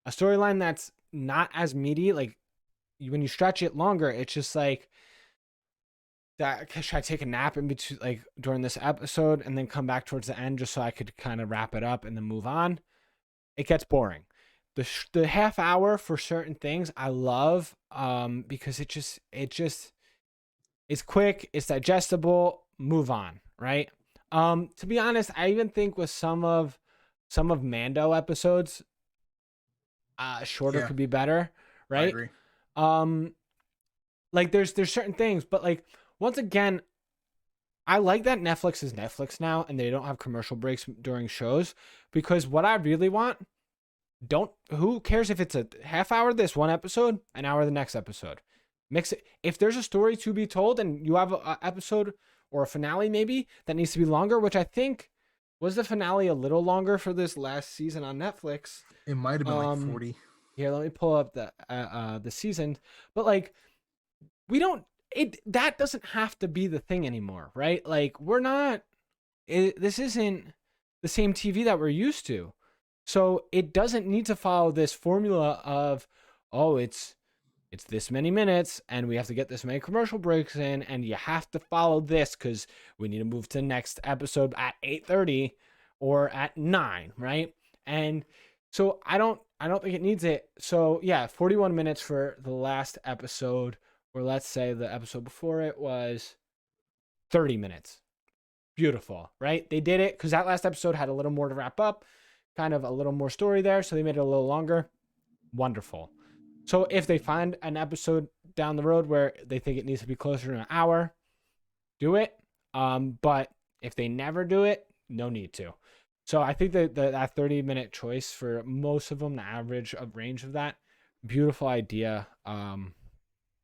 A storyline that's not as meaty, like when you stretch it longer, it's just like that. Should I take a nap in between, like during this episode, and then come back towards the end just so I could kind of wrap it up and then move on? It gets boring. The half hour for certain things I love, because it just it's quick, it's digestible, move on, right? To be honest, I even think with some of Mando episodes, shorter Yeah. could be better, I right? agree. Um, like there's certain things, but like once again, I like that Netflix is Netflix now and they don't have commercial breaks during shows, because what I really want, don't who cares if it's a half hour this one episode, an hour the next episode. Mix it. If there's a story to be told and you have a episode or a finale maybe that needs to be longer, which I think was the finale a little longer for this last season on Netflix. It might have been like Um 40. Here, let me pull up the season. But like we don't it that doesn't have to be the thing anymore, right? Like we're not this isn't the same TV that we're used to. So it doesn't need to follow this formula of, oh, it's this many minutes and we have to get this many commercial breaks in and you have to follow this because we need to move to the next episode at 8:30 or at 9, right? And so I don't think it needs it. So yeah, 41 minutes for the last episode, or let's say the episode before it was 30 minutes. Beautiful, right? They did it because that last episode had a little more to wrap up, kind of a little more story there, so they made it a little longer. Wonderful. So if they find an episode down the road where they think it needs to be closer to an hour, do it. But if they never do it, no need to. So I think that 30-minute choice for most of them, the average of range of that, beautiful idea. And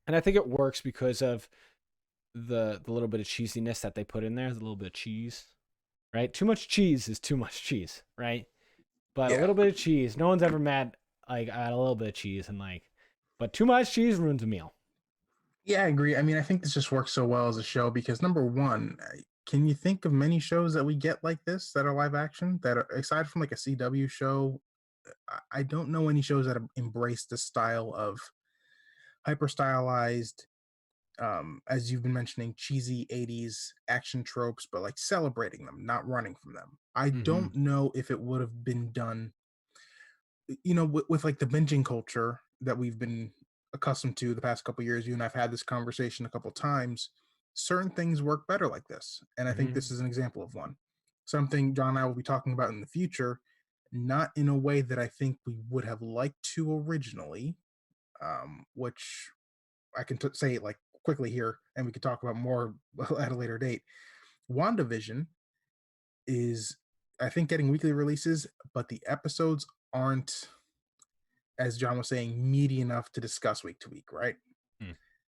I think it works because of the little bit of cheesiness that they put in there, the little bit of cheese, right? Too much cheese is too much cheese, right? But a Yeah. little bit of cheese, no one's ever mad like at a little bit of cheese, and like, but too much cheese ruins a meal. Yeah, I agree. I mean, I think this just works so well as a show because number one, Can you think of many shows that we get like this that are live action that are aside from like a CW show? I don't know any shows that have embraced this style of hyper stylized, as you've been mentioning, cheesy 80s action tropes, but like celebrating them, not running from them. I Mm-hmm. don't know if it would have been done, you know, with like the binging culture that we've been accustomed to the past couple years. You and I've had this conversation a couple times. Certain things work better like this, and I think Mm-hmm. this is an example of one. Something John and I will be talking about in the future, not in a way that I think we would have liked to originally, which I can say like quickly here, and we could talk about more at a later date. WandaVision is, I think, getting weekly releases, but the episodes aren't, as John was saying, meaty enough to discuss week to week, right?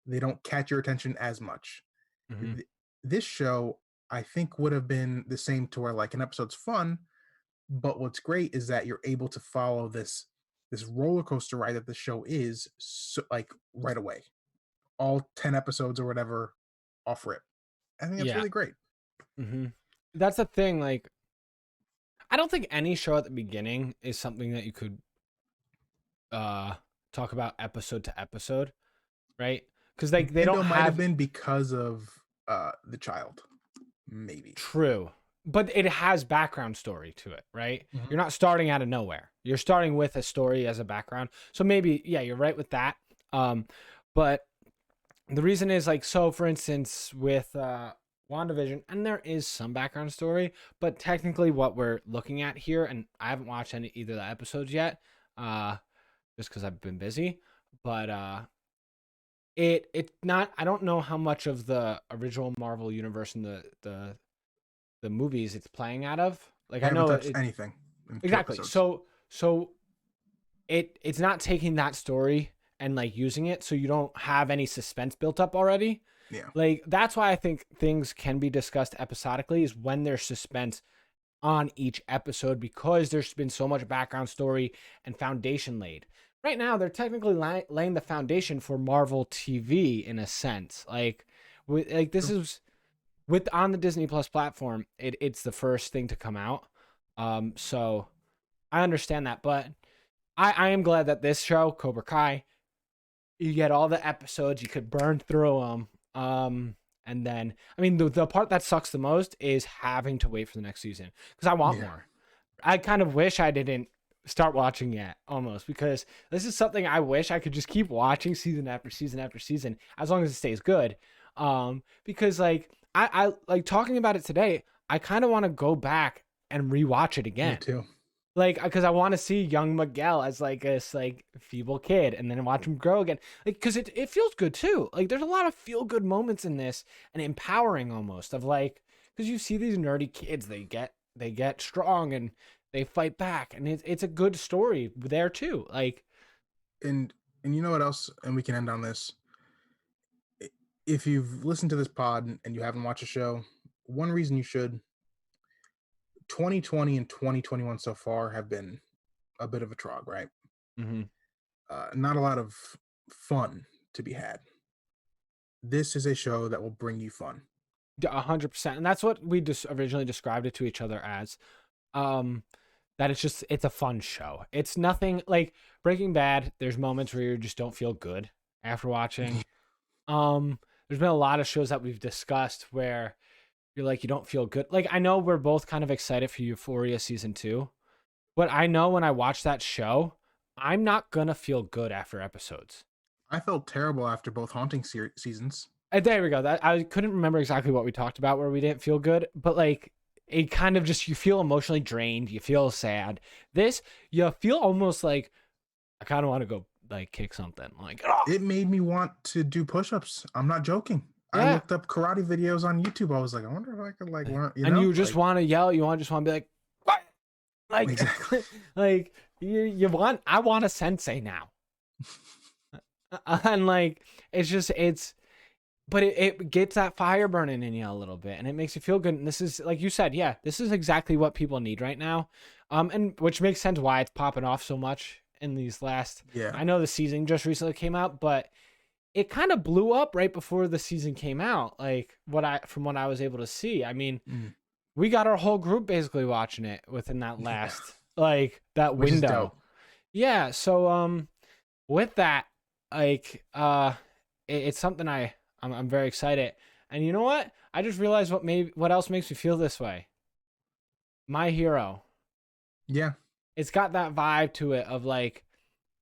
They don't catch your attention as much. Mm-hmm. This show, I think, would have been the same to where like an episode's fun, but what's great is that you're able to follow this roller coaster ride that the show is, so, like right away. All 10 episodes or whatever off rip. I think that's Yeah. really great. Mm-hmm. That's the thing. Like, I don't think any show at the beginning is something that you could uh talk about episode to episode, right? Because like they don't Mando might have have been because of the child, maybe. true, but it has background story to it, right? Mhm. You're not starting out of nowhere. You're starting with a story as a background. So maybe, yeah, you're right with that. But the reason is like, so for instance, with WandaVision, and there is some background story, but technically what we're looking at here, and I haven't watched any either of the episodes yet, just because I've been busy, but it's not, I don't know how much of the original Marvel universe and the movies it's playing out of. Like They I haven't know touched it anything in two exactly. episodes. So it's not taking that story and like using it so you don't have any suspense built up already. Yeah. Like that's why I think things can be discussed episodically is when there's suspense on each episode because there's been so much background story and foundation laid. Right now, they're technically laying the foundation for Marvel TV in a sense. Like this True. is with on the Disney Plus platform. It's the first thing to come out. So I understand that, but I am glad that this show Cobra Kai, you get all the episodes, you could burn through them. And then, I mean, the part that sucks the most is having to wait for the next season because I want Yeah. more. I kind of wish I didn't start watching yet almost because this is something I wish I could just keep watching season after season after season as long as it stays good. Because like I like talking about it today, I kind of want to go back and rewatch it Me again. too. Like, because I want to see young Miguel as like this like feeble kid, and then watch him grow again. Like, because it feels good too. Like, there's a lot of feel good moments in this, and empowering almost of like, because you see these nerdy kids, they get strong and they fight back, and it's a good story there too. Like, And you know what else? And we can end on this. If you've listened to this pod and you haven't watched a show, one reason you should. 2020 and 2021 so far have been a bit of a trog, right? mm-hmm. Not a lot of fun to be had. This is a show that will bring you fun. 100%, and that's what we just originally described it to each other as. That it's a fun show. It's nothing like Breaking Bad. There's moments where you just don't feel good after watching. There's been a lot of shows that we've discussed where you're like you don't feel good. Like I know we're both kind of excited for Euphoria season 2, but I know when I watch that show, I'm not gonna feel good after episodes. I felt terrible after both Haunting seasons. And there we go. That I couldn't remember exactly what we talked about where we didn't feel good, but like it kind of just you feel emotionally drained, you feel sad. This you feel almost like I kind of want to go like kick something. Like oh, It made me want to do push-ups. I'm not joking. I yeah, looked up karate videos on YouTube. I was like, I wonder if I could like learn, and you just like want to yell. You want just want to be like, what? Like, exactly. like you want. I want a sensei now, and like it's. But it gets that fire burning in you a little bit, and it makes you feel good. And this is like you said, yeah, this is exactly what people need right now, and which makes sense why it's popping off so much in these last. Yeah. I know the season just recently came out, but it kind of blew up right before the season came out. Like from what I was able to see. I mean, Mm, we got our whole group basically watching it within that yeah, last like that which is window. dope. Yeah. So with that, like it's something I'm very excited. And you know what? I just realized what else makes me feel this way. My Hero. Yeah, It's got that vibe to it of like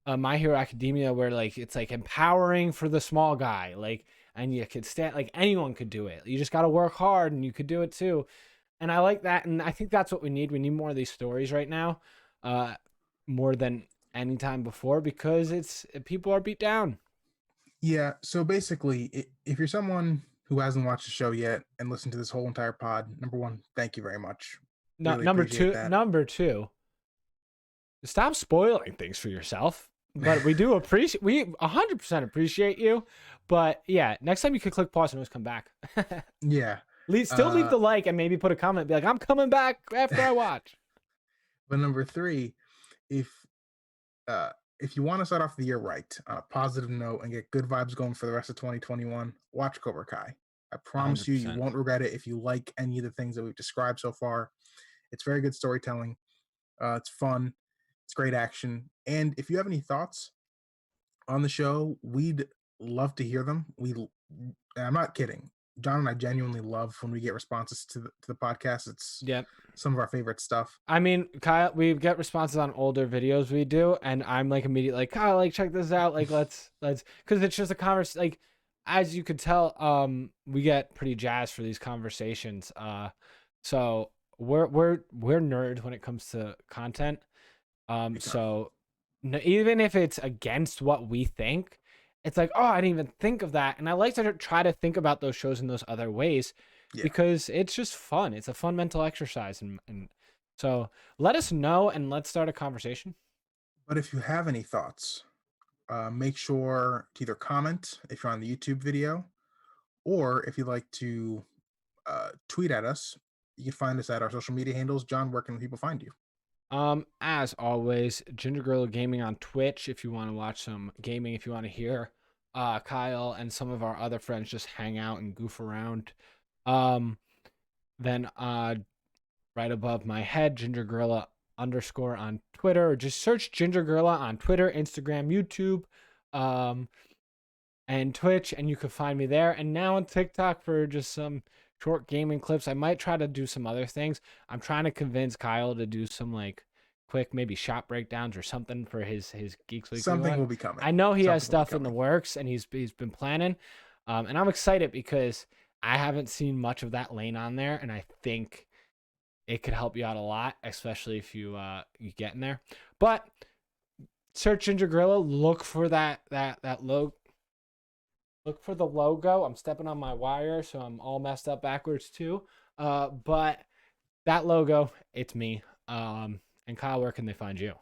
My Hero Academia, where like it's like empowering for the small guy, like, and you could stand like anyone could do it. You just got to work hard, and you could do it too. And I like that, and I think that's what we need. We need more of these stories right now, more than any time before, because it's people are beat down. yeah. So basically, if you're someone who hasn't watched the show yet and listened to this whole entire pod, number one, thank you very much. No, Really appreciate that. number two, stop spoiling things for yourself. But we 100% appreciate you. But yeah, next time you could click pause and always come back. Yeah. Still leave Uh, the like and maybe put a comment. Be like, I'm coming back after I watch. but number three, if uh, if you want to start off the year right on a positive note and get good vibes going for the rest of 2021, watch Cobra Kai. I promise you, you 100%. won't regret it if you like any of the things that we've described so far. It's very good storytelling. It's fun. It's great action. And if you have any thoughts on the show, we'd love to hear them. I'm not kidding. John and I genuinely love when we get responses to the podcast. It's Yep. some of our favorite stuff. I mean, Kyle, we get responses on older videos we do, and I'm like immediately like, Kyle, like check this out, like let's because it's just a conversation. Like as you could tell, we get pretty jazzed for these conversations. So we're nerds when it comes to content. Big time. So even if it's against what we think, it's like, oh, I didn't even think of that, and I like to try to think about those shows in those other ways Yeah. because it's just fun. It's a fun mental exercise, and so let us know and let's start a conversation. But if you have any thoughts, make sure to either comment if you're on the YouTube video, or if you'd like to tweet at us, you can find us at our social media handles. John, where can people find you? As always, Ginger Gorilla Gaming on Twitch if you want to watch some gaming, if you want to hear Kyle and some of our other friends just hang out and goof around. Um, then right above my head, Ginger Gorilla underscore on Twitter, or just search Ginger Gorilla on Twitter, Instagram, YouTube, um, and Twitch, and you can find me there. And now on TikTok for just some short gaming clips. I might try to do some other things. I'm trying to convince Kyle to do some like quick maybe shop breakdowns or something for his Geeks Weekly Something one. will be coming. I know he has Something will be stuff in the coming. works and he's been planning. And I'm excited because I haven't seen much of that lane on there, and I think it could help you out a lot, especially if you get in there. But search Ginger Gorilla, look for that logo. Look for the logo. I'm stepping on my wire, so I'm all messed up backwards too. But that logo, it's me. And Kyle, where can they find you?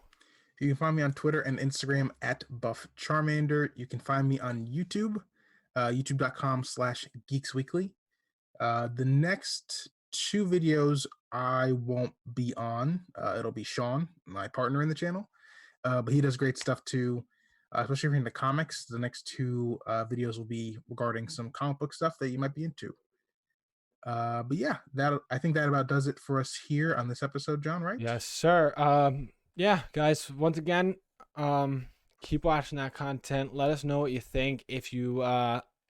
You can find me on Twitter and Instagram at Buff Charmander. You can find me on YouTube, youtube.com/geeksweekly. The next two videos I won't be on. It'll be Sean, my partner in the channel, but he does great stuff too, especially if you're into comics. The next two videos will be regarding some comic book stuff that you might be into. But yeah, that I think that about does it for us here on this episode, John. Right? Yes, sir. Yeah, guys. Once again, keep watching that content. Let us know what you think. If you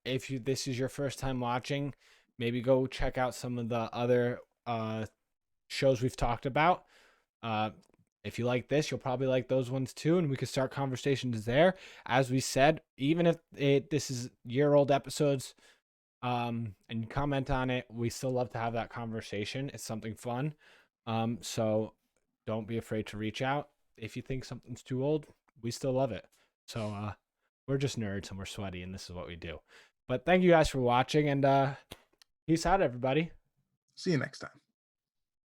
this is your first time watching, maybe go check out some of the other shows we've talked about. Uh, if you like this, you'll probably like those ones too, and we could start conversations there. As we said, even if this is year-old episodes, and you comment on it, we still love to have that conversation. It's something fun. So don't be afraid to reach out. If you think something's too old, we still love it. So we're just nerds and we're sweaty, and this is what we do. But thank you guys for watching, and peace out, everybody. See you next time.